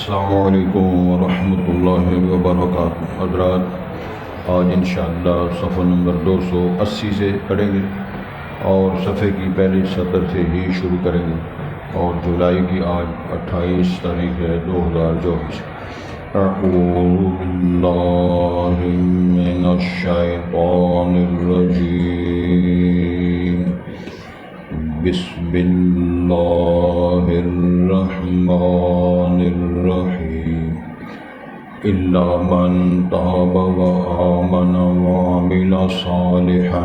السلام علیکم ورحمۃ اللہ وبرکاتہ۔ حضرات، آج انشاءاللہ صفحہ نمبر 280 سے پڑھیں گے اور صفحے کی پہلی سطر سے ہی شروع کریں گے، اور جولائی کی آج 28 تاریخ ہے 2024۔ اعوذ باللہ من الشیطان الرجیم، بسم اللہ الرحمن الرحیم۔ الا من تاب وآمن وعمل صالحا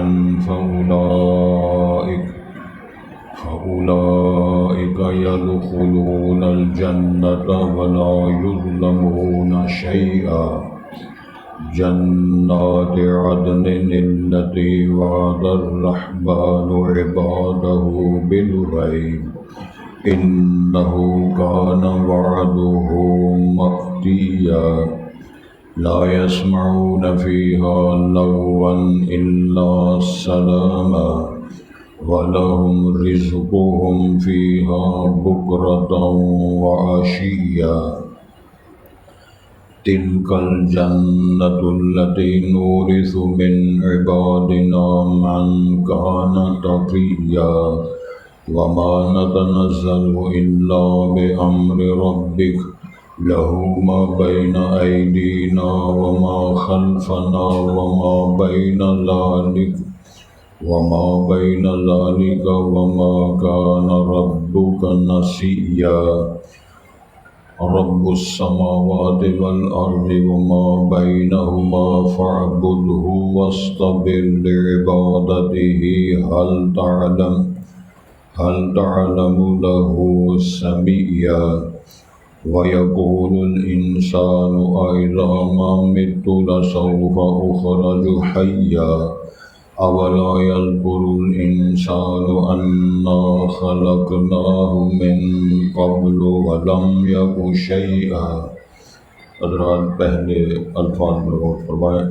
فأولئک يدخلون الجنة ولا يظلمون شيئا، جنات عدن التي وعد الرحمن عباده بالغيب إنه كان وعده مأتيا، لا يسمعون فيها لغوا إلا سلاما ولهم رزقهم فيها بكرة وعشيا۔ تلك الجنة التي نورث من عبادنا من كان تقيا، وما نتنزل إلا بأمر ربك له ما بين أيدينا وما خلفنا وما بين ذلك وما كان ربك نسيا۔ رب السماوات والأرض وما بينهما فاعبده واصطبر لعبادته هل تعلم له سميا۔ ويقول الإنسان أإذا ما مت لسوف أخرج حيا، أولا يذكر الإنسان أنا خلقناه من قبل ولم يك شيئا۔ حضرات، پہلے الفاظ میں غور فرمائیں۔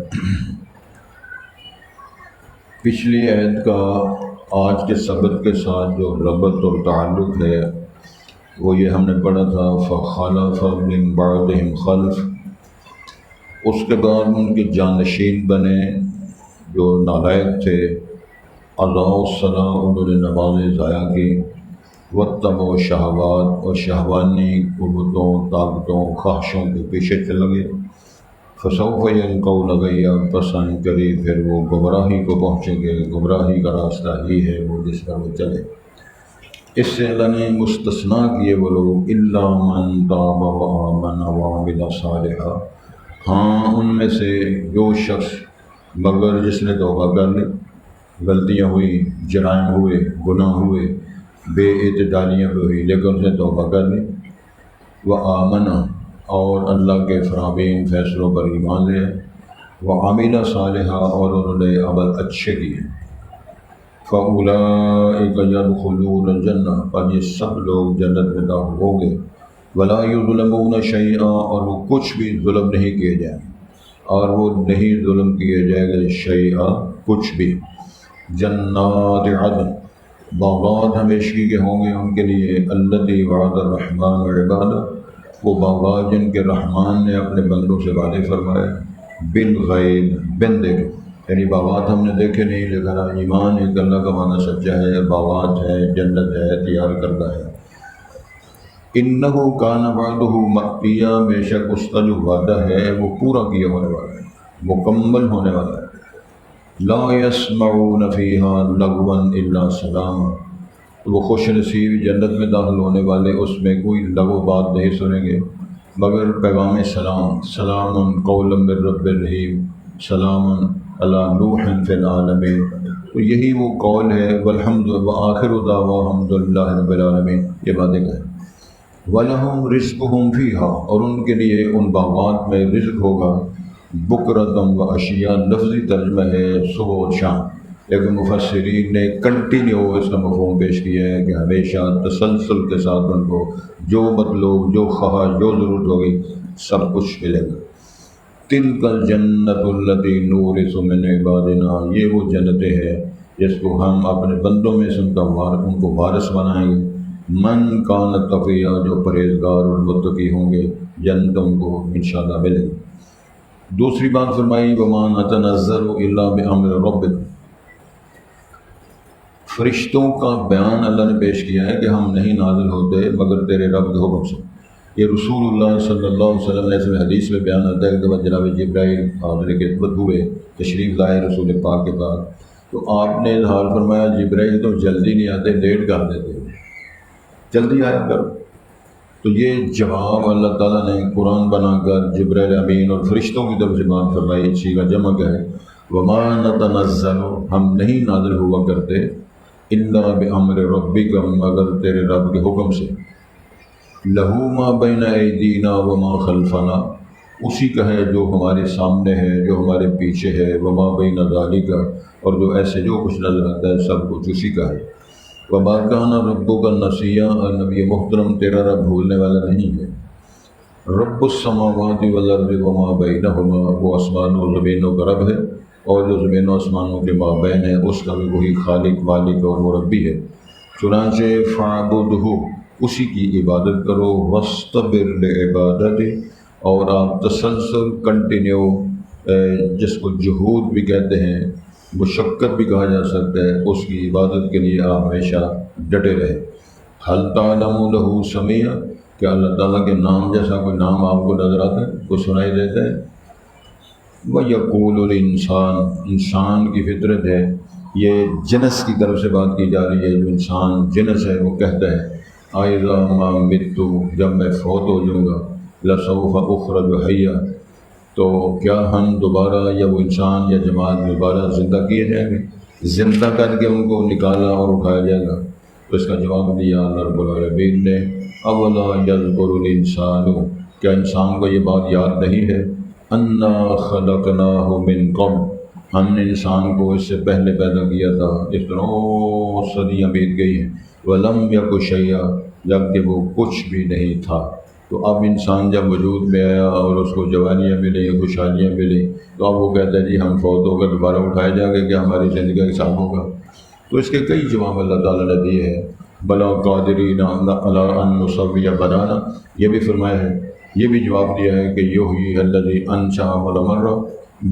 پچھلی آیت کا آج کے سبق کے ساتھ جو ربط اور تعلق ہے وہ یہ ہم نے پڑھا تھا، فخلف من بعدهم خلف، اس کے بعد ان کے جانشین بنے جو نالائق تھے، اضاعوا الصلاۃ، انہوں نے نمازیں ضائع کی، واتبعوا الشہوات، اور شہوانی قوتوں، طاقتوں، خواہشوں کے پیچھے چل گئے، فسوف یلقون غیا، پس ان قریب پھر وہ گمراہی کو پہنچیں گے۔ گمراہی کا راستہ ہی ہے وہ جس پر وہ چلے۔ اس سے اللہ نے مستثنا کیے وہ لوگ، الا من تاب وآمن وعمل صالحا، ہاں ان میں سے جو شخص مگر جس نے توبہ کر لی، غلطیاں ہوئی، جرائم ہوئے، گناہ ہوئے، بے اعتدالیاں ہوئی، لیکن اس نے توبہ کر لی، وآمن، اور اللہ کے فرامین فیصلوں پر ایمان لے، وعمل صالحا، اور انہوں نے عمل اچھے کیے، فأولئک يدخلون الجنہ، پر یہ سب لوگ جنت میں داخل ہوں گے، ولا یظلمون شیئا، اور وہ کچھ بھی ظلم نہیں کیے جائیں گے، اور وہ نہیں ظلم کیے جائیں گے، شیئا کچھ بھی۔ جنات عدن، باغات ہمیشگی کے ہوں گے ان کے لیے، التی وعد الرحمن عبادہ، وہ باغات جن کے رحمان نے اپنے بندوں سے وعدے فرمائے، بالغیب، بن دیکھے، یعنی باغات ہم نے دیکھے نہیں لیکن ایمان ایک اللہ کا معنی سچا ہے، باغات ہے، جنت ہے، تیار کردہ ہے۔ انہ کان وعدہ مأتیا، بے شک اس کا جو وعدہ ہے وہ پورا کیا ہونے والا ہے، مکمل ہونے والا ہے۔ لا یسمعون فیہا لغوا الا سلاما، وہ خوش نصیب جنت میں داخل ہونے والے اس میں کوئی لغو بات نہیں سنیں گے مگر پیغام سلام، سلام قولا من رب الرحیم، سلام علی نوح فی العالمین، تو یہی وہ قول ہے، والحمد وآخر دعواہم الحمد للہ رب العالمین، یہ باتیں کہیں۔ وَلَهُمْ رِزْقُهُمْ فِيهَا، اور ان کے لیے ان باغات میں رزق ہوگا، بکرۃ وعشیٰ، لفظی ترجمہ ہے صبح اور شام، لیکن مفسرین نے کنٹینیو اس کا مفہوم پیش کیا ہے کہ ہمیشہ تسلسل کے ساتھ ان کو جو مطلوب، جو خواہش، جو ضرورت ہوگی سب کچھ ملے گا۔ تلک الجنت التی نورث من عبادنا، یہ وہ جنتیں ہیں جس کو ہم اپنے بندوں میں سے ان کو وارث بنائیں گے، من کان تقیہ، جو پرہیزگار اور متقی ہوں گے جنتوں کو انشاءاللہ ملے گی۔ دوسری بات فرمائی وما نتنزل الا بامر ربک، فرشتوں کا بیان اللہ نے پیش کیا ہے کہ ہم نہیں نازل ہوتے مگر تیرے رب کے حکم سے۔ یہ رسول اللہ صلی اللہ علیہ وسلم نے اس میں حدیث میں بیان آتا ہے کہ جب جناب جبرائیل حاضر خدمت ہوئے، تشریف لائے رسول پاک کے پاس، تو آپ نے اظہار فرمایا جبرائیل تو جلدی نہیں آتے، لیٹ کر دیتے، جلدی آیا کرو۔ تو یہ جواب اللہ تعالیٰ نے قرآن بنا کر جبرائیل امین اور فرشتوں کی طرف سے بات فرمائی، اسی کا جمع کیا ہے وما نتنزل، ہم نہیں نازل ہوا کرتے الا بامر ربک، مگر تیرے رب کے حکم سے۔ لہو ما بین ایدینا وما خلفنا، اسی کا ہے جو ہمارے سامنے ہے، جو ہمارے پیچھے ہے، وما بین ذالک، اور جو ایسے جو کچھ نظر آتا ہے سب کچھ اسی کا ہے۔ وما کان ربک نسیا، نبی محترم تیرا رب بھولنے والا نہیں ہے۔ رب السماوات والارض وما بینہما، وہ آسمان و زمینوں کا رب ہے، اور جو زمین و آسمانوں کے مابین ہے اس کا بھی وہی خالق، مالک اور مربی ہے۔ چنانچہ فاعبدہ، اسی کی عبادت کرو، واصطبر لعبادتہ، اور آپ تسلسل کنٹینیو، جس کو جہود بھی کہتے ہیں، مشقت بھی کہا جا سکتا ہے، اس کی عبادت کے لیے آپ ہمیشہ ڈٹے رہے۔ حل تعلم لہ سمیع، کہ اللہ تعالیٰ کے نام جیسا کوئی نام آپ کو نظر آتا ہے، کوئی سنائی دیتا ہے؟ وَيَقُولُ الْإِنسان، انسان کی فطرت ہے، یہ جنس کی طرف سے بات کی جا رہی ہے، جو انسان جنس ہے وہ کہتا ہے اَإِذَا مَا مِتُّ، جب میں فوت ہو جاؤں گا، لَسَوْفَ أُخْرَجُ حَيًّا، تو کیا ہم دوبارہ، یا وہ انسان یا جماعت دوبارہ زندہ کیے جائیں گے، زندہ کر کے ان کو نکالا اور اٹھایا جائے گا؟ تو اس کا جواب دیا اللہ رب العالمین نے اولا یذکر الانسان، کیا انسان کو یہ بات یاد نہیں ہے انا خلقناہ من قبل، ہم نے انسان کو اس سے پہلے پیدا کیا تھا، اس طرح صدیاں بیت گئی ہیں، ولم یک شیئا، جبکہ وہ کچھ بھی نہیں تھا۔ تو اب انسان جب وجود میں آیا اور اس کو جوانیاں ملی، خوشحالیاں ملی، تو اب وہ کہتا ہے جی ہم فوت ہو کر دوبارہ اٹھائے جائیں گے، کیا ہماری زندگی کا حساب ہوگا؟ تو اس کے کئی جواب اللہ تعالیٰ نے دیے ہیں۔ بلا قادرین علی ان نسوی بنانا، یہ بھی فرمایا ہے، یہ بھی جواب دیا ہے کہ یحیی الذی انشأ اول مرہ،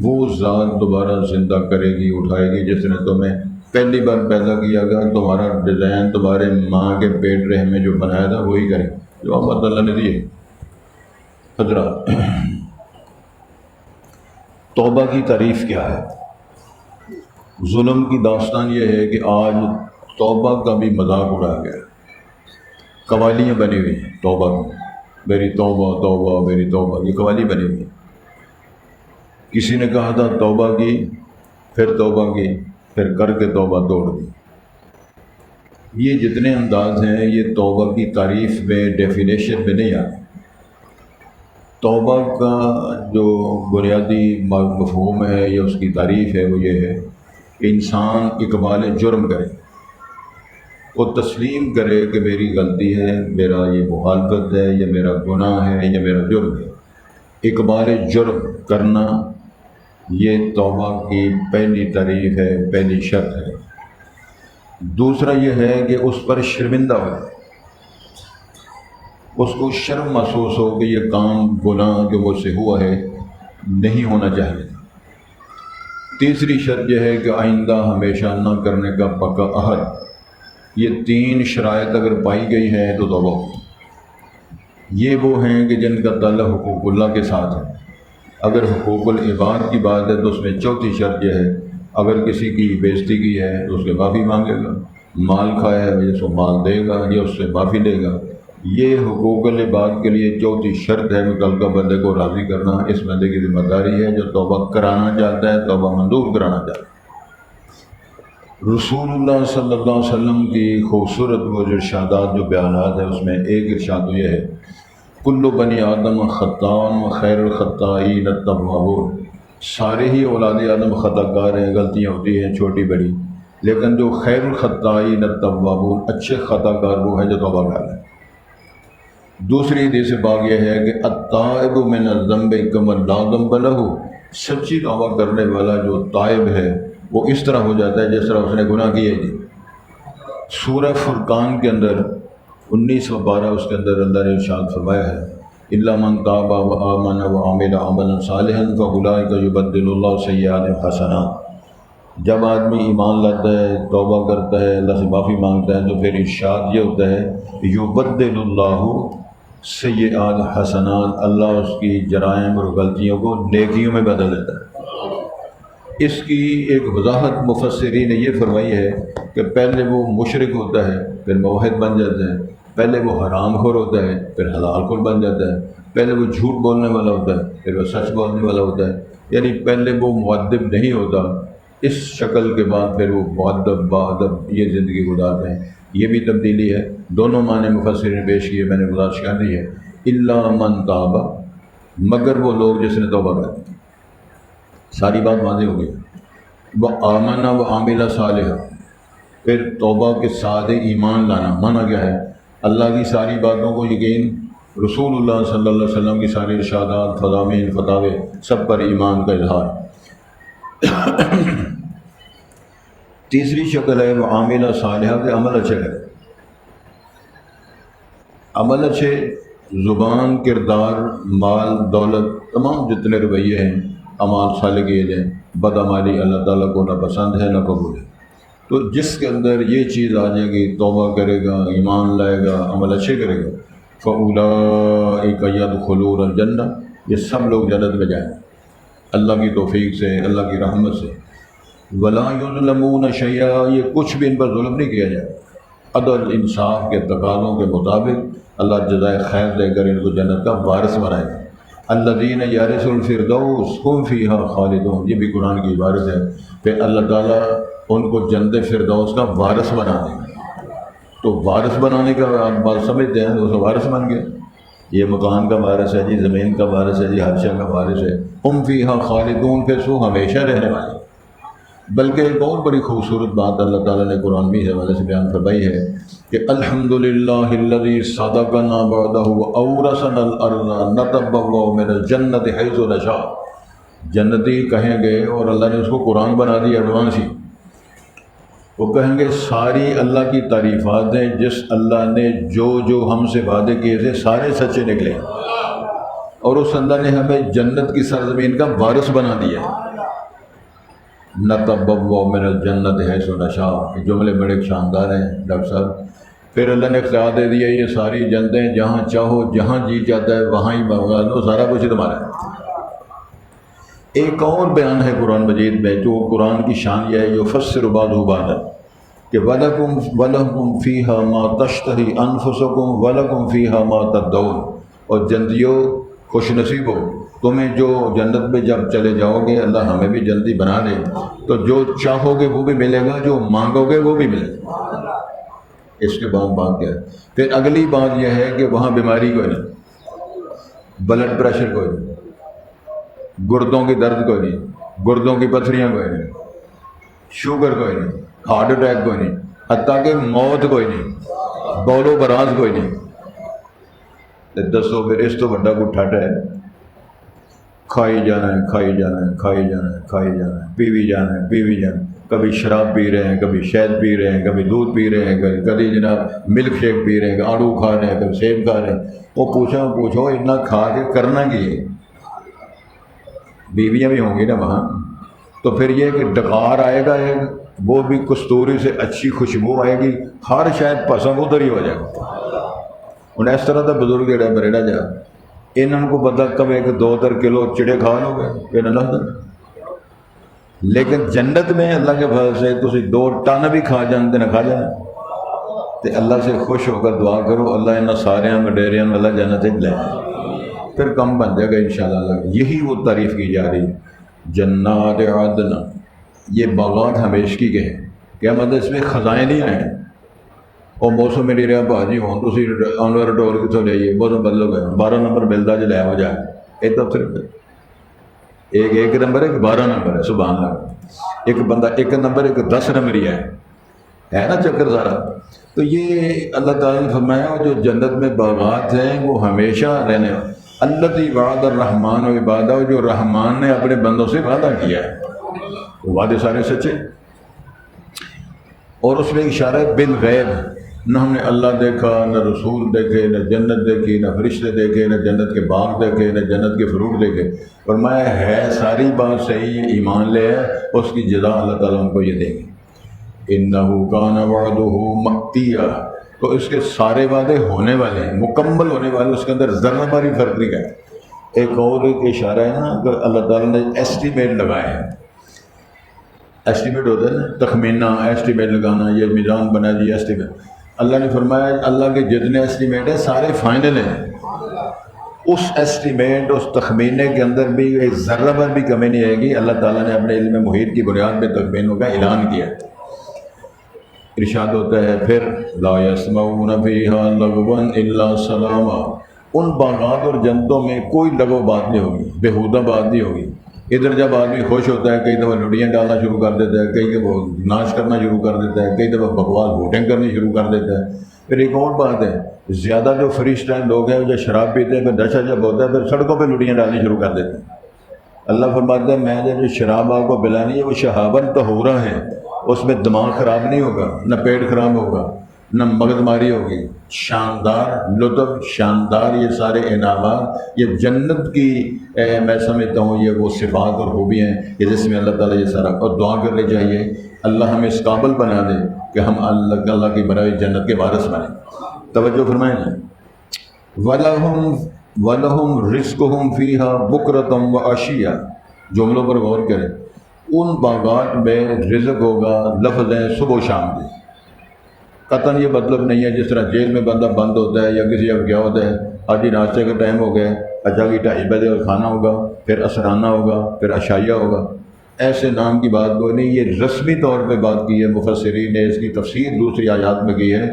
وہ ذات دوبارہ زندہ کرے گی، اٹھائے گی جس نے تمہیں پہلی بار پیدا کیا گیا، تمہارا ڈیزائن تمہارے ماں کے پیٹ رحم میں جو بنایا تھا وہی کرے، جواب اللہ تعالیٰ نے دیے۔ حضرات، توبہ کی تعریف کیا ہے؟ ظلم کی داستان یہ ہے کہ آج توبہ کا بھی مذاق اڑایا گیا، قوالیاں بنی ہوئی ہیں توبہ کی، میری توبہ توبہ میری توبہ، یہ قوالی بنی ہوئی ہے۔ کسی نے کہا تھا توبہ کی، پھر توبہ کی، پھر کر کے توبہ توڑ دی۔ یہ جتنے انداز ہیں یہ توبہ کی تعریف میں، ڈیفینیشن میں نہیں آتے۔ توبہ کا جو بنیادی مفہوم ہے یا اس کی تعریف ہے وہ یہ ہے کہ انسان اقبال جرم کرے، وہ تسلیم کرے کہ میری غلطی ہے، میرا یہ مخالفت ہے، یا میرا گناہ ہے، یا میرا جرم ہے۔ اقبال جرم کرنا یہ توبہ کی پہلی تعریف ہے، پہلی شرط ہے۔ دوسرا یہ ہے کہ اس پر شرمندہ ہو، اس کو شرم محسوس ہو کہ یہ کام گناہ جو مجھ سے ہوا ہے نہیں ہونا چاہیے۔ تیسری شرط یہ ہے کہ آئندہ ہمیشہ نہ کرنے کا پکا عہد۔ یہ تین شرائط اگر پائی گئی ہیں تو توبہ ہو۔ یہ وہ ہیں کہ جن کا تعلق حقوق اللہ کے ساتھ ہے۔ اگر حقوق العباد کی بات ہے تو اس میں چوتھی شرط یہ ہے، اگر کسی کی بےزتی کی ہے تو اس سے معافی مانگے گا، مال کھایا ہے اس کو مال دے گا یا اس سے معافی لے گا۔ یہ حقوق العباد کے لیے چوتھی شرط ہے، متعلقہ بندے کو راضی کرنا۔ اس بندے کی ذمہ داری ہے جو توبہ کرانا چاہتا ہے، توبہ منظور کرانا چاہتا ہے۔ رسول اللہ صلی اللہ علیہ وسلم کی خوبصورت وہ جو ارشادات، جو بیانات ہیں، اس میں ایک ارشاد یہ ہے کل بنی آدم خطاء و خیر الخطائین التوابون، سارے ہی اولاد آدم خطا کار ہیں، غلطیاں ہوتی ہیں چھوٹی بڑی، لیکن جو خیر الخطائین التوابون، اچھے خطا کار وہ ہے جو توبہ کر لیں۔ دوسری حدیث پاک یہ ہے کہ التائب من الذنب کمن لا ذنب لہ، سچی توبہ کرنے والا جو تائب ہے وہ اس طرح ہو جاتا ہے جس طرح اس نے گناہ کیے تھے۔ سورہ فرقان کے اندر 19 و 12 اس کے اندر اللہ نے ارشاد فرمایا ہے الا من تاب و آمن و عمل عملا صالحا فاولئک یبدل اللہ سیئاتہم حسنات۔ جب آدمی ایمان لاتا ہے، توبہ کرتا ہے، اللہ سے معافی مانگتا ہے، تو پھر ارشاد یہ ہوتا ہے یبدل اللہ سیئات حسنات، اللہ اس کی جرائم اور غلطیوں کو نیکیوں میں بدل دیتا ہے۔ اس کی ایک وضاحت مفسرین نے یہ فرمائی ہے کہ پہلے وہ مشرک ہوتا ہے پھر موحد بن جاتا ہے، پہلے وہ حرام خور ہوتا ہے پھر حلال خور بن جاتا ہے، پہلے وہ جھوٹ بولنے والا ہوتا ہے پھر وہ سچ بولنے والا ہوتا ہے، یعنی پہلے وہ مؤدب نہیں ہوتا، اس شکل کے بعد پھر وہ مؤدب باادب یہ زندگی گزارتے ہیں۔ یہ بھی تبدیلی ہے، دونوں معنی مفسرین نے پیش کیے، میں نے گزارش کر دی ہے۔ الا من تاب، مگر وہ لوگ جس نے توبہ کر دی، ساری بات واضح ہو گئی۔ وہ آمن و عامل صالحا، پھر توبہ کے ساتھ ایمان لانا، مانا کیا ہے؟ اللہ کی ساری باتوں کو یقین، رسول اللہ صلی اللہ علیہ وسلم کی ساری ارشادات، فضامین، فتاوے، سب پر ایمان کا اظہار۔ تیسری شکل ہے وہ عامل صالحہ، کے عمل اچھے کرے، عمل اچھے، زبان، کردار، مال، دولت، تمام جتنے رویے ہیں اعمال صالح کیے جائیں۔ بدعمالی اللہ تعالیٰ کو نہ پسند ہے نہ قبول ہے۔ تو جس کے اندر یہ چیز آ جائے گی، توبہ کرے گا، ایمان لائے گا، عمل اچھے کرے گا، فَأُولَٰئِکَ يَدْخُلُونَ الْجَنَّةَ، یہ سب لوگ جنت میں جائیں اللہ کی توفیق سے، اللہ کی رحمت سے۔ وَلَا يُظْلَمُونَ شَيْئًا، یہ کچھ بھی ان پر ظلم نہیں کیا جائے، عدل انصاف کے تقاضوں کے مطابق اللہ جزائے خیر دے کر ان کو جنت کا وارث بنائے گا۔ الذین یرثون الفردوس ھم فیہا خالدون، یہ بھی قرآن کی عبارت ہے۔ پھر اللہ تعالیٰ ان کو جنت فردوس کا وارث بنا دے گا۔ تو وارث بنانے کا آپ بات سمجھتے ہیں، تو وارث بن گئے، یہ مکان کا وارث ہے جی، زمین کا وارث ہے جی، ہر شے کا وارث ہے۔ ھم فیہا خالدون، پھر سو ہمیشہ رہنے والے۔ بلکہ ایک بہت بڑی خوبصورت بات اللہ تعالیٰ نے قرآن میں اس حوالے سے بیان فرمائی ہے کہ الحمدللہ الذی صدقنا وعدہ واورثنا الارض نتبوأ من الجنۃ حیث نشاء، جنتی کہیں گے، اور اللہ نے اس کو قرآن بنا دیا ایڈوانس ہی، وہ کہیں گے ساری اللہ کی تعریفات ہیں، جس اللہ نے جو ہم سے وعدے کیے تھے سارے سچے نکلے، اور اس اللہ نے ہمیں جنت کی سرزمین کا وارث بنا دیا۔ نتبوأ من الجنۃ حیث نشاء، یہ جملے بڑے شاندار ہیں ڈاکٹر صاحب۔ پھر اللہ نے اختیار دے دیا یہ ساری جنتیں جہاں چاہو، جہاں جی چاہتا ہے وہاں ہی بغا لو، سارا کچھ تمہارا ہے۔ ایک اور بیان ہے قرآن مجید میں جو قرآن کی شان یہ ہے، یفسر بعضہ بعضا، کہ وَلَكُمْ فِيهَا مَا تَشْتَهِي أَنفُسُكُمْ وَلَكُمْ فِيهَا مَا تَدَّعُونَ، اور جنتیوں خوش نصیب ہو، تمہیں جو جنت میں جب چلے جاؤ گے، اللہ ہمیں بھی جنتی بنا دے، تو جو چاہو گے وہ بھی ملے گا، جو مانگو گے وہ بھی ملے گا۔ اس کے بعد بات کیا ہے؟ پھر اگلی بات یہ ہے کہ وہاں بیماری کوئی نہیں، بلڈ پریشر کوئی نہیں، گردوں کی درد کوئی نہیں، گردوں کی پتھریاں کوئی نہیں، شوگر کوئی نہیں، ہارٹ اٹیک کوئی نہیں، حتیٰ کہ موت کوئی نہیں، بول و براز کوئی نہیں۔ دسو پھر اس تو بڑا کوئی ٹھٹ ہے؟ کھائی جانا ہے، کھائی جانا ہے، کھائی جانا ہے، کھائی جانا ہے، پیوی جانا ہے، پیوی جانا ہے، کبھی شراب پی رہے ہیں، کبھی شہد پی رہے ہیں، کبھی دودھ پی رہے ہیں، کبھی جناب ملک شیک پی رہے ہیں، آڑو کھا رہے ہیں، کبھی سیب کھا رہے ہیں۔ وہ پوچھو اتنا کھا کے کرنا کی ہے؟ بیویاں بھی ہوں گی نا وہاں، تو پھر یہ کہ ڈکار آئے گا، وہ بھی کستوری سے اچھی خوشبو آئے گی، ہر شاید پسند ادھر ہی ہو جائے گا۔ ہوں اس طرح کا بزرگ جڑا بریڈا جا انہوں کو پتا کب ایک 2 کلو چڑے کھا لو گے پھر اللہ، لیکن جنت میں اللہ کے فضل سے تسی 2 ٹن بھی کھا جانتے نہ کھا جانا، تو اللہ سے خوش ہو کر دعا کرو اللہ انہاں سارے مڈیریاں والا جنت لے، پھر کم بن جائے گا انشاءاللہ۔ یہی وہ تعریف کی جا رہی ہے جنات عدن، یہ باغات ہمیشگی کے ہیں، کیا مطلب اس میں خزائن نہیں آئے ہیں، اور موسم میری رہا بھاجی ہوں تسی انور ڈور کتوں لے آئیے، موسم بدلو گئے 12 نمبر ملتا جو لے ہو جائے، ایک تو صرف ایک نمبر ہے کہ 12 نمبر ہے، سبحان اللہ، ایک بندہ 1 نمبر ایک 10 نمبری ہے نا چکر سارا۔ تو یہ اللہ تعالیٰ نے فرمایا جو جنت میں باغات ہیں وہ ہمیشہ رہنے، الذی وعد الرحمن و عبادہ، جو رحمان نے اپنے بندوں سے وعدہ کیا ہے، وہ وعدے سارے سچے، اور اس میں اشارہ ہے بالغیب، نہ ہم نے اللہ دیکھا، نہ رسول دیکھے، نہ جنت دیکھی، نہ فرشتے دیکھے، نہ جنت کے باغ دیکھے، نہ جنت کے فروٹ دیکھے۔ فرمایا ہے ساری بات صحیح ہے، ایمان لے ہے، اس کی جزا اللہ تعالیٰ ان کو یہ دیں گے۔ اِنَّهُ كَانَ وَعْدُهُ مَأْتِيًّا، تو اس کے سارے وعدے ہونے والے ہیں، مکمل ہونے والے، اس کے اندر ذرہ بھر بھی فرق نہیں ہے۔ ایک اور ایک اشارہ ہے نا کہ اللہ تعالیٰ نے ایسٹیمیٹ لگائے ہیں۔ ایسٹیمیٹ ہوتا ہے نا، تخمینہ، ایسٹیمیٹ لگانا، یہ میزان بنا جی ایسٹیمیٹ۔ اللہ نے فرمایا اللہ کے جتنے ایسٹیمیٹ ہیں سارے فائنل ہیں۔ اس ایسٹیمیٹ، اس تخمینے کے اندر بھی ایک ذرہ بھر بھی کمی نہیں آئے گی۔ اللہ تعالیٰ نے اپنے علم محیط کی بنیاد پہ تخمینوں کا اعلان کیا۔ ارشاد ہوتا ہے پھر لا يسمعون فيها لغوا الا سلاما، ان باغات اور جنتوں میں کوئی لغو بات نہیں ہوگی، بیہودہ بات نہیں ہوگی۔ ادھر جب آدمی خوش ہوتا ہے کئی دفعہ لڑیاں ڈالنا شروع کر دیتا ہے، کئی دفعہ ناچ کرنا شروع کر دیتا ہے، کئی دفعہ بکواس ووٹنگ کرنی شروع کر دیتا ہے۔ پھر ایک اور بات ہے، زیادہ جو فری اسٹائل لوگ ہیں جو شراب پیتے ہیں، پھر نشہ جب ہوتا ہے پھر سڑکوں پہ لڑیاں ڈالنی شروع کر دیتے ہیں۔ اللہ فرماتا ہے میں نے جو شراب آپ کو پلانی ہے وہ شہابن طہورا ہے، اس میں دماغ خراب نہیں ہوگا، نہ پیٹ خراب ہوگا، نہ مغز ماری ہوگی۔ شاندار لطف، شاندار یہ سارے انعامات، یہ جنت کی میں سمجھتا ہوں یہ وہ صفات اور خوبیاں ہیں کہ جس میں اللہ تعالیٰ یہ سارا، اور دعا کرنی چاہیے اللہ ہمیں اس قابل بنا دے کہ ہم اللہ کی بنائی جنت کے وارث بنیں۔ توجہ فرمائیں نا، وَلَهُمْ رِزْقُهُمْ فِيهَا بُكْرَةً وَعَشِيًّا، جملوں پر غور کریں۔ ان باغات میں رزق ہوگا، لفظ ہیں صبح و شام کے، قطعاً یہ مطلب نہیں ہے جس طرح جیل میں بندہ بند ہوتا ہے یا کسی جگہ کیا ہوتا ہے، آج ہی ناشتے کا ٹائم ہو گیا، اچھا کہ 2:30 بجے اور کھانا ہوگا، پھر عصرانہ ہوگا، پھر عشائیہ ہوگا، ایسے نام کی بات کوئی نہیں۔ یہ رسمی طور پہ بات کی ہے، مفسرین نے اس کی تفسیر دوسری آیات میں کی ہے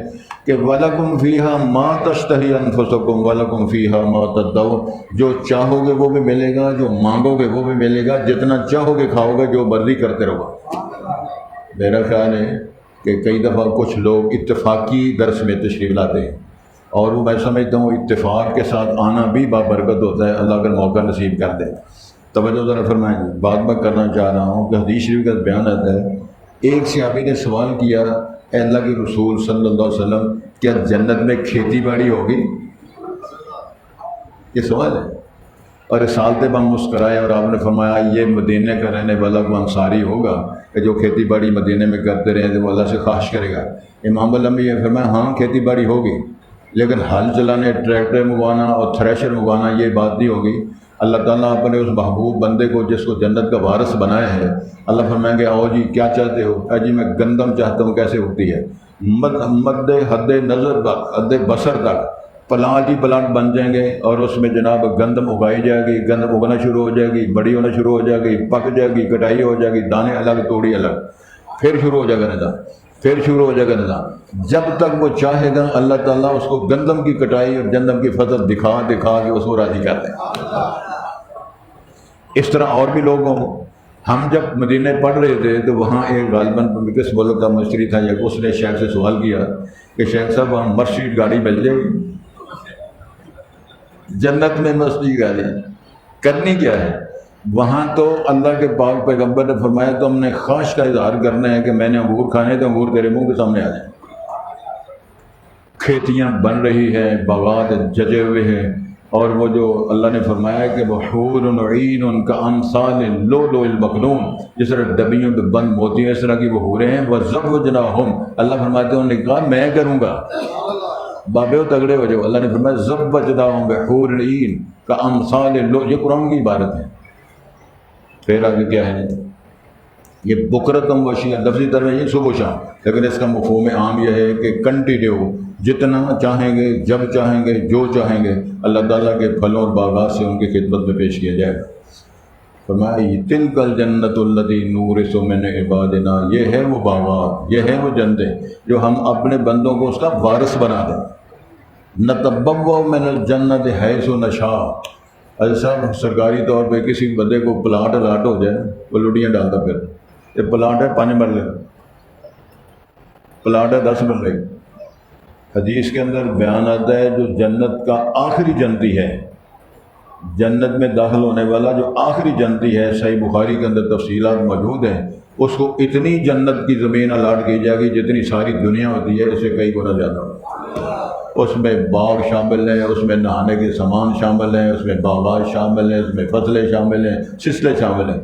کہ وَلَكُمْ فِيهَا مَا تَشْتَهِي أَنفُسُكُمْ وَلَكُمْ فِيهَا مَا تَدَّعُونَ، جو چاہو گے وہ بھی ملے گا، جو مانگو گے وہ بھی ملے گا، جتنا چاہو گے کھاؤ گے، جو مرضی کرتے رہو۔ میرا خیال ہے کہ کئی دفعہ کچھ لوگ اتفاقی درس میں تشریف لاتے ہیں، اور وہ میں سمجھتا ہوں اتفاق کے ساتھ آنا بھی بابرکت ہوتا ہے، اللہ اگر موقع نصیب کر دے۔ توجہ ذرا فرمائیں، بات میں کرنا چاہ رہا ہوں کہ حدیث شریف کا بیان آتا ہے، ایک صحابی نے سوال کیا، اے اللہ کے رسول صلی اللہ علیہ وسلم کیا جنت میں کھیتی باڑی ہوگی؟ یہ سوال ہے، اور رسالت بم مسکرائے اور آپ نے فرمایا یہ مدینہ کا رہنے والا وہ انصاری ہوگا کہ جو کھیتی باڑی مدینہ میں کرتے رہے تو وہ اللہ سے خواہش کرے گا۔ امام علم یہ فرمایا ہاں کھیتی باڑی ہوگی، لیکن ہل چلانے، ٹریکٹر منگوانا اور تھریشر منگوانا یہ بات نہیں ہوگی۔ اللہ تعالیٰ اپنے اس محبوب بندے کو جس کو جنت کا وارث بنایا ہے، اللہ فرمائیں گے آؤ جی کیا چاہتے ہو؟ اے جی میں گندم چاہتا ہوں، کیسے ہوتی ہے؟ مد حد نظر تک، حد بصر تک پلاٹ ہی پلاٹ بن جائیں گے، اور اس میں جناب گندم اگائی جائے گی، گندم اگنا شروع ہو جائے گی، بڑی ہونا شروع ہو جائے گی، پک جائے گی، کٹائی ہو جائے گی، دانے الگ توڑی الگ، پھر شروع ہو جائے گا نظام، پھر شروع ہو جائے گا نظام، جب تک وہ چاہے گا اللہ تعالیٰ اس کو گندم کی کٹائی اور گندم کی فصل دکھا دکھا کے اس کو راضی کرتے ہیں۔ اس طرح اور بھی لوگ ہوں۔ ہم جب مدینہ پڑھ رہے تھے تو وہاں ایک غالباً کس ملک کا مشتری تھا، یا اس نے شیخ سے سوال کیا کہ شیخ صاحب وہاں مرسیڈ گاڑی مل جائے گی؟ جنت میں مرسیڈ گاڑی کرنی کیا ہے؟ وہاں تو اللہ کے پاک پیغمبر نے فرمایا تم نے خواہش کا اظہار کرنا ہے کہ میں نے انگور کھانے تو انگور تیرے منہ کے سامنے آ جائیں۔ کھیتیاں بن رہی ہیں، باغات ججے ہوئے ہیں، اور وہ جو اللہ نے فرمایا کہ وہ حور عین کا امثال لؤلؤ المکنون، جس طرح ڈبیوں پہ بند موتی ہیں اس طرح کی وہ حوریں ہیں۔ وزوجناہم، اللہ فرماتے ہیں انہوں نے کہا میں کروں گا، بابے تگڑے ہو جاؤ۔ اللہ نے فرمایا زوجناہم بحور عین کا امثال لؤلؤ، یہ قرآن کی عبارت ہے۔ پھر آگے کیا ہے؟ یہ بکرتم وشیہ، لفظی ترجمہ یہ صبح و شام، لیکن اس کا مفہوم عام یہ ہے کہ کنٹینیو، جتنا چاہیں گے، جب چاہیں گے، جو چاہیں گے، اللہ تعالیٰ کے پھلوں اور باغات سے ان کی خدمت میں پیش کیا جائے گا۔ فرمایا تلک الجنت التی نورث من عبادنا، یہ ہے وہ باغات، یہ ہے وہ جنتیں جو ہم اپنے بندوں کو اس کا وارث بنا دیں۔ نتبوأ من الجنت حیث نشاء، ایسا سرکاری طور پہ کسی بندے کو پلاٹ الاٹ ہو جائے، وہ لڑیاں ڈالتا پھر، یہ پلاٹ ہے 5 مرلے کا، پلاٹ ہے 10 مرلے کا۔ حدیث کے اندر بیان آتا ہے جو جنت کا آخری جنتی ہے، جنت میں داخل ہونے والا جو آخری جنتی ہے، صحیح بخاری کے اندر تفصیلات موجود ہیں اس کو اتنی جنت کی زمین الاٹ کی جائے گی جتنی ساری دنیا ہوتی ہے، اس سے کئی گنا زیادہ ہوگا۔ اس میں باغ شامل ہیں، اس میں نہانے کے سامان شامل ہیں، اس میں باغات شامل ہیں، اس میں فصلیں شامل ہیں، سلسلے شامل ہیں۔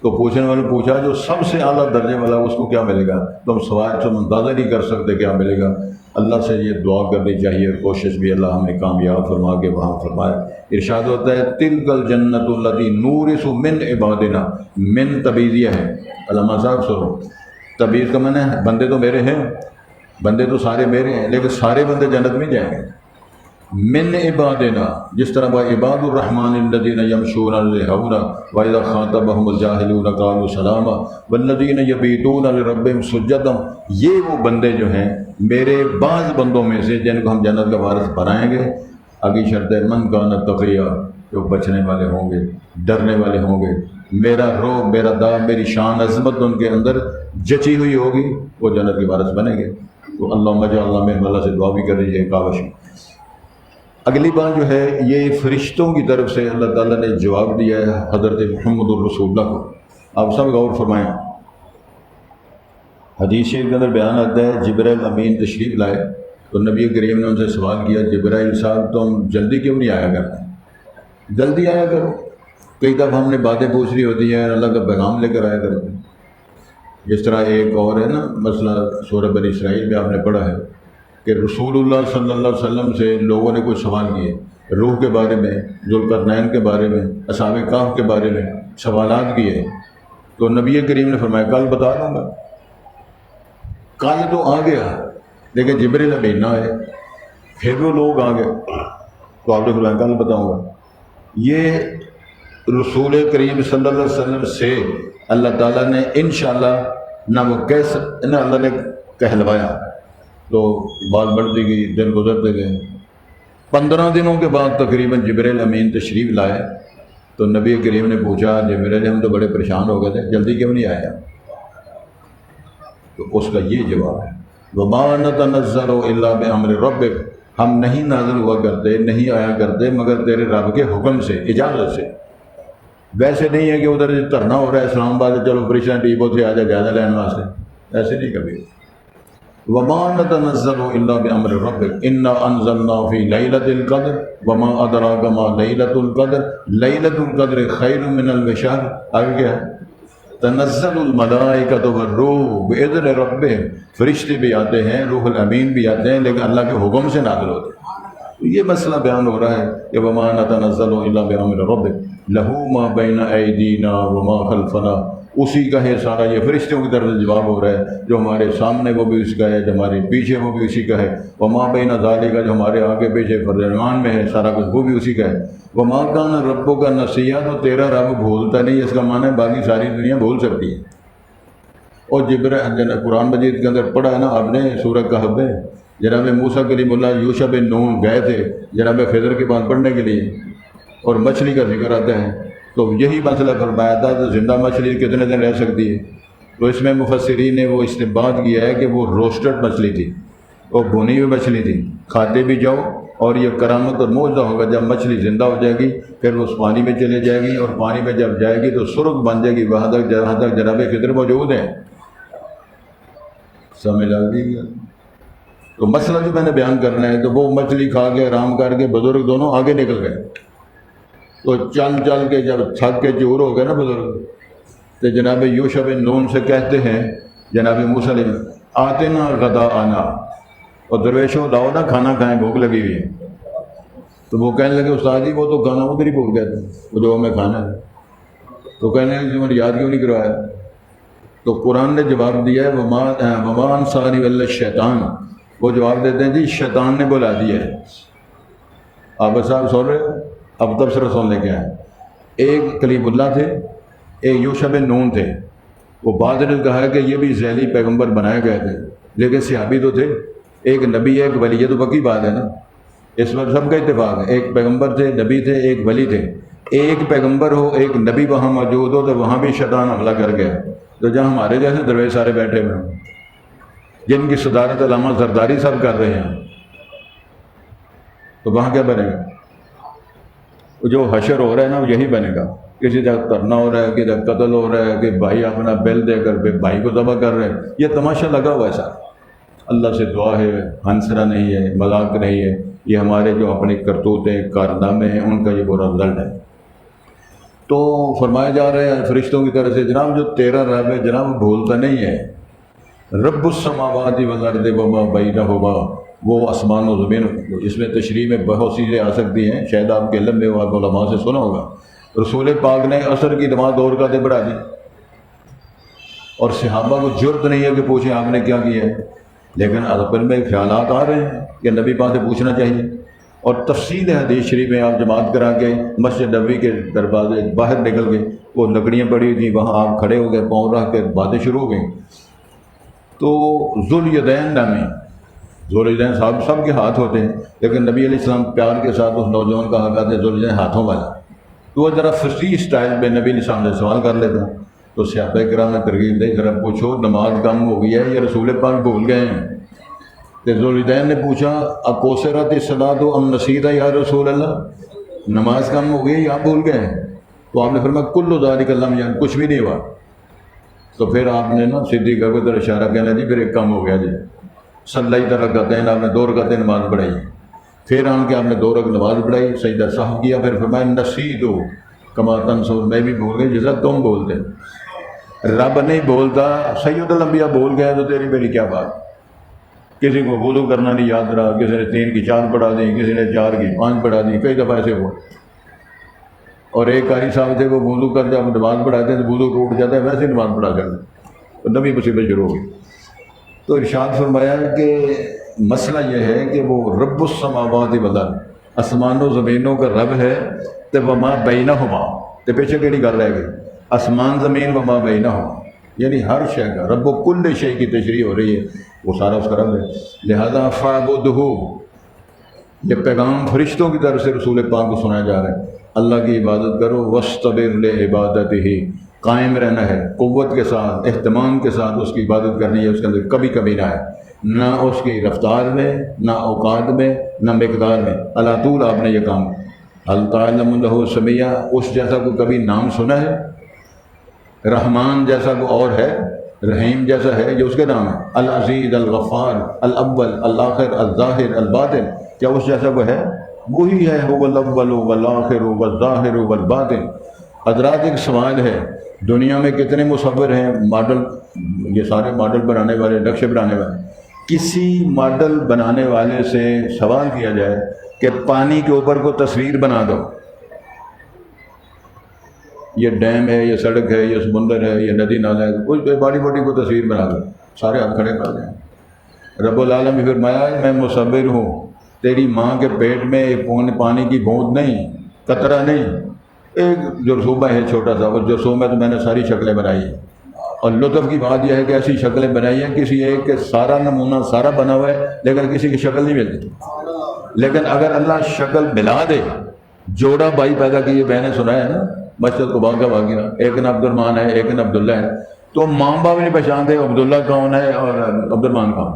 تو پوچھنے والے نے پوچھا جو سب سے اعلیٰ درجے والا اس کو کیا ملے گا؟ تم اندازہ نہیں کر سکتے کیا ملے گا۔ اللہ سے یہ دعا کرنی چاہیے اور کوشش بھی اللہ ہمیں کامیاب فرما کے وہاں فرمائے۔ ارشاد ہوتا ہے تلک الجنت التی نورث من عبادنا، من تبیزیہ ہے، علامہ صاحب سنو، تبیز کا معنی ہے بندے تو میرے ہیں، بندے تو سارے میرے ہیں، لیکن سارے بندے جنت میں جائیں گے۔ من عبادنا، جس طرح وہ عباد الرحمن الذین یمشون علی الارض واذا خاطبهم الجاہلون قالوا سلاما والذین یبیتون لربهم سجدا، یہ وہ بندے جو ہیں میرے بعض بندوں میں سے جن کو ہم جنت کا وارث بنائیں گے۔ آگے شرط ہے من کان تقیا، جو بچنے والے ہوں گے، ڈرنے والے ہوں گے، میرا روب، میرا دا، میری شان عظمت ان کے اندر جچی ہوئی ہوگی، وہ جنت کے وارث بنیں گے۔ تو اللہم اجعلنا منہم، اللہ سے دعا بھی کر رہی ہے کاوش۔ اگلی بات جو ہے یہ فرشتوں کی طرف سے اللہ تعالیٰ نے جواب دیا ہے حضرت محمد الرسول اللہ کو۔ آپ سب غور فرمائیں، حدیث شریف کے اندر بیان آتا ہے جبرائیل امین تشریف لائے تو نبی کریم نے ان سے سوال کیا جبرائیل صاحب تم جلدی کیوں نہیں آیا کرتے؟ جلدی آیا کرو، کئی دفعہ ہم نے باتیں پوچھنی ہوتی ہیں، اللہ کا پیغام لے کر آیا کرتے ہیں۔ جس طرح ایک اور ہے نا مسئلہ سورہ بنی اسرائیل میں آپ نے پڑھا ہے کہ رسول اللہ صلی اللہ علیہ وسلم سے لوگوں نے کچھ سوال کیے، روح کے بارے میں، ذوالقرنین کے بارے میں، اصحاب کہف کے بارے میں سوالات کیے، تو نبی کریم نے فرمایا کل بتا دوں گا۔ کل تو آ گیا لیکن جبرائیل امین نہ آئے، پھر وہ لوگ آ گئے تو آپ نے فرمایا کل بتاؤں گا۔ یہ رسول کریم صلی اللہ علیہ وسلم سے اللہ تعالیٰ نے انشاءاللہ نہ وہ کیسے نہ اللہ نے کہلوایا، تو بات بڑھتی گئی، دن گزرتے گئے۔ 15 دنوں کے بعد تقریباً جبرائیل امین تشریف لائے تو نبی کریم نے پوچھا جبرائیل ہم تو بڑے پریشان ہو گئے تھے، جلدی کیوں نہیں آیا؟ تو اس کا یہ جواب ہے وَمَا نَتَنَزَّلُ إِلَّا بِأَمْرِ رَبِّكَ، ہم نہیں نازل ہوا کرتے، نہیں آیا کرتے مگر تیرے رب کے حکم سے، اجازت سے۔ ویسے نہیں ہے کہ ادھر دھرنا ہو رہا ہے اسلام آباد، چلو پریشان ٹیپو سے آ جائے جائزہ لینے واسطے، ایسے نہیں کبھی۔ وَمَا نَتَنَزَّلُ إِلَّا بِأَمْرِ رَبِّكَ إِنَّا أَنزَلْنَا فِي لَيْلَةِ الْقَدْرِ وَمَا أَدْرَاكَ مَا لَيْلَةُ الْقَدْرِ لَيْلَةُ الْقَدْرِ خَيْرٌ مِّنَ أَلْفِ شَهْرٍ۔ آگے کیا ہے؟ تنزل الملائکۃ والروح بإذن ربہم، فرشتے بھی آتے ہیں، روح الامین بھی آتے ہیں، لیکن اللہ کے حکم سے نازل ہوتے ہیں۔ تو یہ مسئلہ بیان ہو رہا ہے کہ وما نتنزل الا بأمر ربک لہ ما بین ایدینا وما خلفنا، اسی کا ہے سارا، یہ فرشتوں کی طرف سے جواب ہو رہا ہے، جو ہمارے سامنے وہ بھی اسی کا ہے، جو ہمارے پیچھے وہ بھی اسی کا ہے، وما بین ذالک، جو ہمارے آگے پیچھے درمیان میں ہے سارا کچھ وہ بھی اسی کا ہے، وما کان ربک نسیا، تو تیرا رب بھولتا نہیں، اس کا معنی ہے باقی ساری دنیا بھول سکتی ہے۔ اور قرآن مجید کے اندر پڑھا ہے نا آپ نے سورہ کہف میں، جناب موسیٰ کلیم اللہ یوشع بن نون گئے تھے جناب خضر کی بات پڑھنے کے لیے، اور مچھلی کا ذکر آتا ہے تو یہی مسئلہ فرمایا تھا تو زندہ مچھلی کتنے دن رہ سکتی ہے؟ تو اس میں مفسرین نے وہ استنباط کیا ہے کہ وہ روسٹڈ مچھلی تھی، وہ بھنی ہوئی مچھلی تھی، کھاتے بھی جاؤ، اور یہ کرامت اور معجزہ ہوگا جب مچھلی زندہ ہو جائے گی، پھر وہ اس پانی میں چلے جائے گی، اور پانی میں جب جائے گی تو سرخ بن جائے گی وہاں تک جہاں تک جناب خضر موجود ہیں۔ سمجھ لگ دی گیا؟ تو مسئلہ جو میں نے بیان کرنا ہے تو وہ مچھلی کھا کے آرام کر کے بزرگ دونوں آگے نکل گئے، تو چل چل کے جب تھک کے چور ہو گئے نا بزرگ، تو جناب یوشع بن نون سے کہتے ہیں جناب موسیٰ علیہ آتے نا غدا آنا، اور درویشوں لاؤ نا کھانا کھائیں، بھوک لگی ہوئی ہے۔ تو وہ کہنے لگے استاد جی وہ تو کھانا ادھر ہی بھول گئے تھے، وہ جو ہمیں کھانا ہے، تو کہنے لگے تمہیں یاد کیوں نہیں کروایا؟ تو قرآن نے جواب دیا ہے وما انصاری الا الشیطان، وہ جواب دیتے ہیں جی شیطان نے بلا دیا ہے۔ آپ صاحب سن رہے ہو؟ اب تبصرہ سننے کے آئے، ایک کلیم اللہ تھے، ایک یوشع بن نون تھے، وہ بعض نے کہا ہے کہ یہ بھی ذیلی پیغمبر بنائے گئے تھے لیکن صحابی تو تھے، ایک نبی ایک ولی، یہ تو پکی بات ہے نا، اس پر سب کا اتفاق ہے، ایک پیغمبر تھے، نبی تھے، ایک ولی تھے۔ ایک پیغمبر ہو ایک نبی وہاں موجود ہو تو وہاں بھی شیطان حملہ کر گیا، تو جہاں ہمارے جیسے درویش سارے بیٹھے ہوئے ہیں جن کی صدارت علامہ زرداری صاحب کر رہے ہیں، تو وہاں کیا بنے گا؟ جو حشر ہو رہا ہے نا وہ یہی بنے گا۔ کسی جگہ دھرنا ہو رہا ہے، کسی جگہ قتل ہو رہا ہے، کہ بھائی اپنا بیل دے کر بھائی کو ذبح کر رہے ہیں، یہ تماشا لگا ہوا ہے سارا۔ اللہ سے دعا ہے، ہنسنا نہیں ہے، مذاق نہیں ہے، یہ ہمارے جو اپنے کرتوتیں کارنامے ہیں ان کا یہ برا رزلٹ ہے۔ تو فرمایا جا رہا ہے فرشتوں کی طرف سے، جناب جو تیرا رب ہے جناب بھولتا نہیں ہے، رب السماوات والارض وما بینہما، وہ آسمان و زمین، اس میں تشریح میں بہت چیزیں آ سکتی ہیں، شاید آپ کے علم میں آپ علماء سے سنا ہوگا۔ رسول پاک نے عصر کی نماز 2 رکعتیں بڑھا دی، اور صحابہ کو جرت نہیں ہے کہ پوچھیں آپ نے کیا کیا ہے، لیکن اپن میں خیالات آ رہے ہیں کہ نبی پاک سے پوچھنا چاہیے۔ اور تفصیل ہے حدیث شریف میں، آپ جماعت کرا کے مسجد نبوی کے دروازے باہر نکل گئے، وہ لکڑیاں پڑی تھیں، وہاں آپ کھڑے ہو گئے، پاؤں رکھ کے باتیں شروع ہو گئیں۔ تو ذوالیدین نامی، ذوالیدین صاحب سب کے ہاتھ ہوتے ہیں، لیکن نبی علیہ السلام پیار کے ساتھ اس نوجوان کا کہا کرتے ذوالیدین ہاتھوں والا، تو وہ ذرا فصیح اسٹائل میں نبی علیہ السلام سے سوال کر لیتا ہوں۔ تو صحابہ کرام نے ترغیب دی، ذرا پوچھو نماز کم ہو گئی ہے یا رسول پاک بھول گئے ہیں؟ تو ذوالیدین نے پوچھا اقصرت الصلاۃ ام نسیت یا رسول اللہ، نماز کم ہو گئی یا آپ بھول گئے ہیں؟ تو آپ نے فرمایا کل ذالک لم یکن، کچھ بھی نہیں ہوا۔ تو پھر آپ نے نا صدیق کو ادھر اشارہ کہنا جی پھر ایک کم ہو گیا جی، صلی رکعتین، آپ نے 2 رکعتیں نماز پڑھائی، پھر آن کے آپ نے 2 رکعت نماز پڑھائی، سجدہ سہو کیا، پھر فرمایا نسیت کما تنسون، میں بھی بھول گئی جیسا تم بولتے۔ رب نہیں بولتا، سید الانبیاء بول گئے تو تیری میری کیا بات۔ کسی کو وضو کرنا نہیں یاد رہا، کسی نے 3 کی 4 پڑھا دی، کسی نے 4 کی 5 پڑھا دی، کئی دفعہ ایسے ہوا۔ اور ایک قاری صاحب تھے وہ وضو کر جب نماز پڑھاتے ہیں تو وضو ٹوٹ جاتا ہے، ویسے نماز پڑھا کرتے، تو نبی مصیبت شروع ہو گئی۔ تو ارشاد فرمایا کہ مسئلہ یہ ہے کہ وہ رب السماوات والارض، آسمان و زمینوں کا رب ہے، تو وما بینہما، تو پیچھے کیڑی گل رہ گئی، آسمان زمین وما بینہما، یعنی ہر شے کا رب و کل شے کی تشریح ہو رہی ہے، وہ سارا اس کا رب ہے۔ لہذا فاعبدہ، یہ پیغام فرشتوں کی طرف سے رسول پاک کو سنایا جا رہا ہے، اللہ کی عبادت کرو، واصطبر لعبادتہ، قائم رہنا ہے قوت کے ساتھ، اہتمام کے ساتھ اس کی عبادت کرنی ہے، اس کے اندر کبھی کبھی نہ ہے، نہ اس کی رفتار میں، نہ اوقات میں، نہ مقدار میں، اللہ طول آپ نے یہ کام۔ هل تعلم له سمیہ، اس جیسا کو کبھی نام سنا ہے؟ رحمان جیسا کو اور ہے؟ رحیم جیسا ہے؟ یہ اس کے نام ہے، العزیز، الغفار، الاول، الآخر، الظاہر، الباطن، کیا اس جیسا کو ہے؟ وہی ہے، هو الاول والآخر والظاہر والباطن۔ حضرات ایک سوال ہے، دنیا میں کتنے مصور ہیں، ماڈل، یہ سارے ماڈل بنانے والے، نقشے بنانے والے، کسی ماڈل بنانے والے سے سوال کیا جائے کہ پانی کے اوپر کو تصویر بنا دو، یہ ڈیم ہے، یہ سڑک ہے، یہ سمندر ہے، یہ ندی نالا ہے، کچھ بڑی بڑی کو تصویر بنا دو، سارے ہاتھ کھڑے کر دیں۔ رب العالمین نے فرمایا میں مصور ہوں، تیری ماں کے پیٹ میں ایک پانی کی بوند نہیں، قطرہ نہیں، ایک جرثومہ ہے چھوٹا سا، اس جرثومہ تو میں نے ساری شکلیں بنائی ہیں۔ اور لطف کی بات یہ ہے کہ ایسی شکلیں بنائی ہیں کسی ایک کے سارا نمونہ سارا بنا ہوا ہے، لیکن کسی کی شکل نہیں ملتی۔ لیکن اگر اللہ شکل ملا دے، جوڑا بھائی پیدا کیے، میں نے سنا ہے نا مسجد قباء کا واقعہ، ایک نا عبد الرحمن ہے، ایک نا عبداللہ ہے، تو ماں باپ نہیں پہچانتے عبداللہ کون ہے اور عبد الرحمن کون۔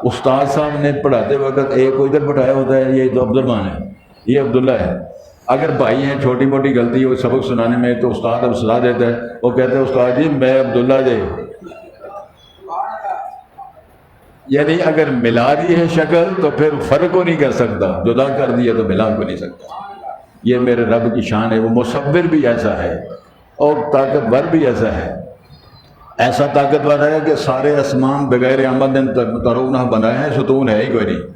استاد صاحب نے پڑھاتے وقت ایک کو ادھر بٹھایا ہوتا ہے، یہ تو عبد الرحمن ہے، یہ عبداللہ ہے۔ اگر بھائی ہیں، چھوٹی موٹی غلطی ہو سبق سنانے میں تو استاد اب سلا دیتا ہے، وہ کہتے ہیں استاد جی میں عبداللہ جی، یعنی اگر ملا دی ہے شکل تو پھر فرق کو نہیں کر سکتا، جدا کر دیا تو ملا کو نہیں سکتا۔ یہ میرے رب کی شان ہے، وہ مصور بھی ایسا ہے اور طاقتور بھی ایسا ہے، ایسا طاقتور ہے کہ سارے آسمان بغیر آمد ترونہ بنائے ہیں، ستون ہے ہی کوئی نہیں۔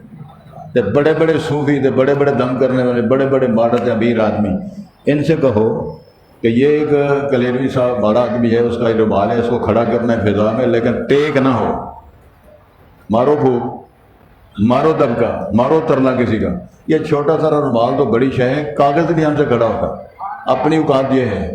تے بڑے بڑے صوفی تے بڑے بڑے دم کرنے والے، بڑے بڑے مارد امیر آدمی، ان سے کہو کہ یہ ایک کلیروی صاحب بڑا آدمی ہے، اس کا رومال ہے، اس کو کھڑا کرنا ہے فضا میں، لیکن ٹیک نہ ہو، مارو پھوک، مارو دبکا، مارو ترلا کسی کا، یہ چھوٹا سا رومال تو بڑی شے ہے، کاغذ نہیں ہم سے کھڑا ہوتا۔ اپنی اوقات یہ ہے،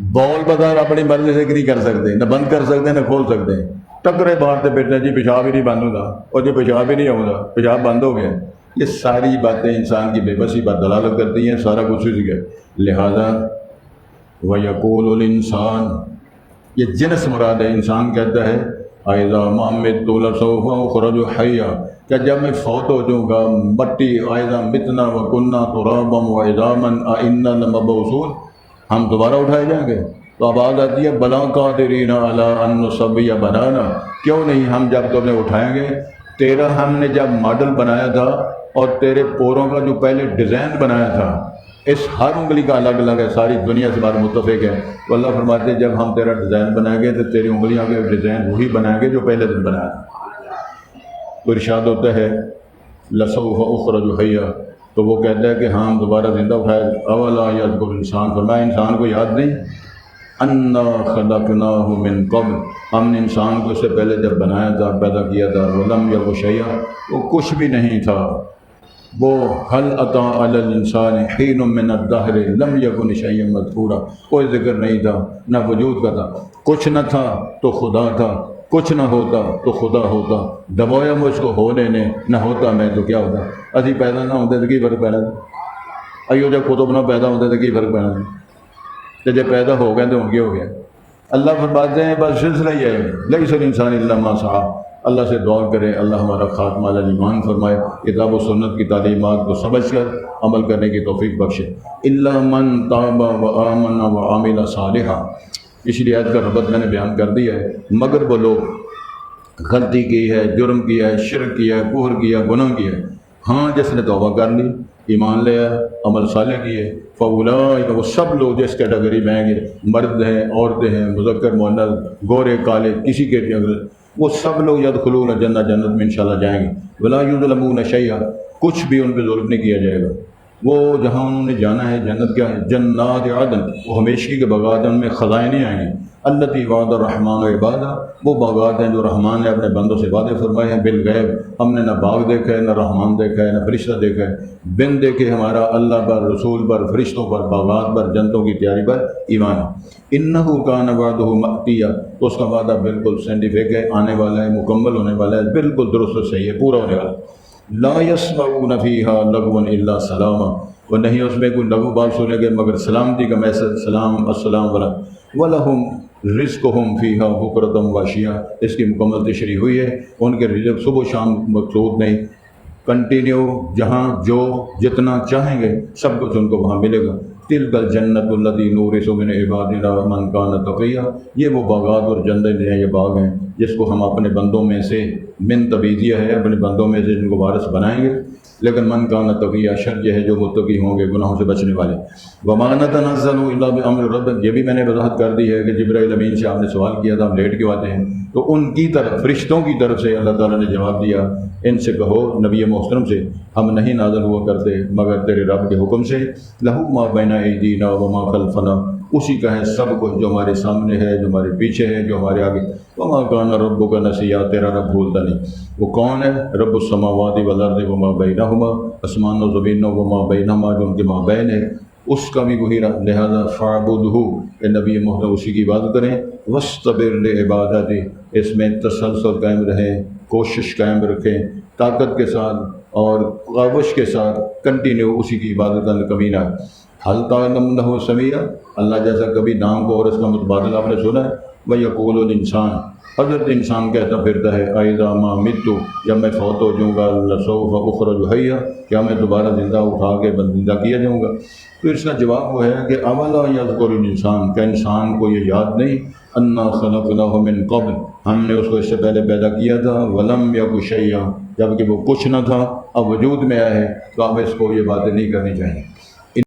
بول بازار اپنی مرضی سے نہیں کر سکتے، نہ بند کر سکتے نہ کھول سکتے، ٹکرے مارتے بیٹھتے جی پیشاب ہی نہیں بند ہوتا، اور جی پیشاب ہی نہیں ہوتا، پیشاب بند ہو گیا۔ یہ ساری باتیں انسان کی بے بسی پر دلالت کرتی ہیں، سارا کچھ اسی کا۔ لہذا وَيَقُولُ الْإِنسان، یہ جنس مراد ہے، انسان کہتا ہے اَإِذَا مَا مِتُّ لَسَوْفَ أُخْرَجُ حَيًّا، کہ جب میں فوت ہو جاؤں گا، مٹی اَإِذَا مِتْنَا وَكُنَّا تُرَابًا وَعِظَامًا أَإِنَّا لَمَبْعُوثُونَ، ہم دوبارہ اٹھائے جائیں گے؟ تو آواز آتی ہے بلا قادرین علی ان نسوی بنانا، کیوں نہیں، ہم جب تمہیں اٹھائیں گے، تیرا ہم نے جب ماڈل بنایا تھا اور تیرے پوروں کا جو پہلے ڈیزائن بنایا تھا، اس ہر انگلی کا الگ الگ ہے، ساری دنیا سے بات متفق ہے، تو اللہ فرماتے ہیں جب ہم تیرا ڈیزائن بنائیں گے تو تیری انگلیاں کا ڈیزائن وہی بنائیں گے جو پہلے دن بنایا تھا۔ تو ارشاد ہوتا ہے لسوف اخرج حیا، تو وہ کہتا ہے کہ ہاں ہم دوبارہ زندہ اٹھائے، اولا یذکر انسان، فرمایا انسان کو یاد نہیں انا خلقناہ من قبل، ہم نے انسان کو اس سے پہلے جب بنایا تھا، پیدا کیا تھا، ولم یک شیئا، وہ کچھ بھی نہیں تھا، وہ هل اتی علی الانسان حین من الدہر لم یکن شیئا مذکورا، کوئی ذکر نہیں تھا، نہ وجود کا تھا، کچھ نہ تھا تو خدا تھا، کچھ نہ ہوتا تو خدا ہوتا، دبایا مجھ کو ہونے نے، نہ ہوتا میں تو کیا ہوتا، اسی پیدا نہ ہوتے تو کی فرق پینا تھا، ایو جب کتب نہ پیدا ہوتے تو کی فرق پینا تھا، تو جب پیدا ہو گئے تو ان کے ہو گیا۔ اللہ فرماتے ہیں بس سلسلہ یہ ہے، لیس الانسان الا ما سعی، اللہ سے دعا کریں اللہ ہمارا خاتمہ علی ایمان فرمائے، کتاب و سنت کی تعلیمات کو سمجھ کر عمل کرنے کی توفیق بخشے۔ الا من تاب و آمن و عمل صالحا، اس لیے آیت کا ربط میں نے بیان کر دیا ہے، مگر وہ لوگ غلطی کی ہے، جرم کیا ہے، شرک کیا ہے، کفر کیا، گناہ کیا ہے، ہاں جس نے توبہ کر لی، ایمان لیا، عمل صالح کیے، فاولئک، وہ سب لوگ جس کیٹیگری میں ہیں، مرد ہیں، عورتیں ہیں، مذکر مؤنث، گورے کالے، کسی کے بھی اگر، وہ سب لوگ یدخلون الجنہ، جنت میں انشاءاللہ جائیں گے، ولا یظلمون شیئا، کچھ بھی ان پہ ظلم نہیں کیا جائے گا، وہ جہاں انہوں نے جانا ہے، جنت کیا ہے، جنات عدن، وہ ہمیشگی کے باغات ہیں، ان میں خزائن نہیں آئیں گے، التی وعد الرحمن عبادہ، وہ باغات ہیں جو رحمان نے اپنے بندوں سے وعدے فرمائے ہیں، بالغیب، ہم نے نہ باغ دیکھا ہے، نہ رحمان دیکھا ہے، نہ فرشتہ دیکھا ہے، بن دیکھے ہمارا اللہ پر، رسول پر، فرشتوں پر، باغات پر، جنتوں کی تیاری پر ایمان ہے۔ انہ کان وعدہ مأتیہ، تو اس کا وعدہ بالکل سائنٹیفک ہے، آنے والا ہے، مکمل ہونے والا ہے، بالکل درست و صحیح ہے، پورا ہونے والا ہے۔ لا یسمعون فیہا لغوا الا سلاما، اور نہیں اس میں کوئی لغو بات سنیں گے مگر سلامتی کا میسج، سلام، السلام علیکم، ولہم رزقہم فیہا بکرۃ وعشیہ، اس کی مکمل تشریح ہوئی ہے، ان کے رزق صبح و شام مقصود نہیں، کنٹینیو، جہاں جو جتنا چاہیں گے سب کچھ ان کو وہاں ملے گا۔ تلک الجنت التی نورث من عبادنا من کان تقیا، یہ وہ باغات اور جنتیں ہیں، یہ باغ ہیں جس کو ہم اپنے بندوں میں سے، من تبیدیہ ہے، اپنے بندوں میں سے جن کو وارث بنائیں گے، لیکن من کان تقیا، شرط یہ ہے جو متقی ہوں گے، گناہوں سے بچنے والے۔ وما نتنزل الا بامر ربک، یہ بھی میں نے وضاحت کر دی ہے کہ جبرائیل امین سے آپ نے سوال کیا تھا ہم لیٹ کیوں آتے ہیں، تو ان کی طرف، فرشتوں کی طرف سے اللہ تعالیٰ نے جواب دیا، ان سے کہو نبی محترم سے، ہم نہیں نازل ہوا کرتے مگر تیرے رب کے حکم سے، لہو ما بین ایدینا وما خلفنا، اسی کا ہے سب کچھ جو ہمارے سامنے ہے، جو ہمارے پیچھے ہے، جو ہمارے آگے، وما کان ربک نسیا، تیرا رب بھولتا نہیں۔ وہ کون ہے؟ رب السماوات والارض وما بینہما، آسمان و زمین وما بینہما، جو ان کے مابین ہے، اس کا بھی وہی رب، لہذا فاعبدہ، کہ نبی محترم اسی کی عبادت کریں، واصطبر لعبادتہ، اس میں تسلسل قائم رہیں، کوشش قائم رکھیں، طاقت کے ساتھ اور کاوش کے ساتھ کنٹینیو اسی کی عبادت کرنا، کمی نہ۔ حل تعلم لہ سمیع، اللہ جیسا کبھی نام کو اور اس کا متبادل آپ نے سنا ہے؟ وَيَقُولُ الْإِنسان، حضرت انسان کہتا پھرتا ہے، اَإِذَا مَا مِتُّ، جب میں فوت ہو جاؤں گا، لَسَوْفَ أُخْرَجُ حَيًّا، کیا میں دوبارہ زندہ اٹھا کے زندہ کیا جاؤں گا؟ تو اس کا جواب وہ ہے کہ اولا یذکر الانسان، کہ انسان کو یہ یاد نہیں، انا خلقناہ من قبل، ہم نے اس کو اس سے پہلے پیدا کیا تھا، ولم یک شیئا، جبکہ وہ کچھ نہ تھا، اب وجود میں آیا ہے، تو اب اس کو یہ باتیں نہیں کرنی چاہیے۔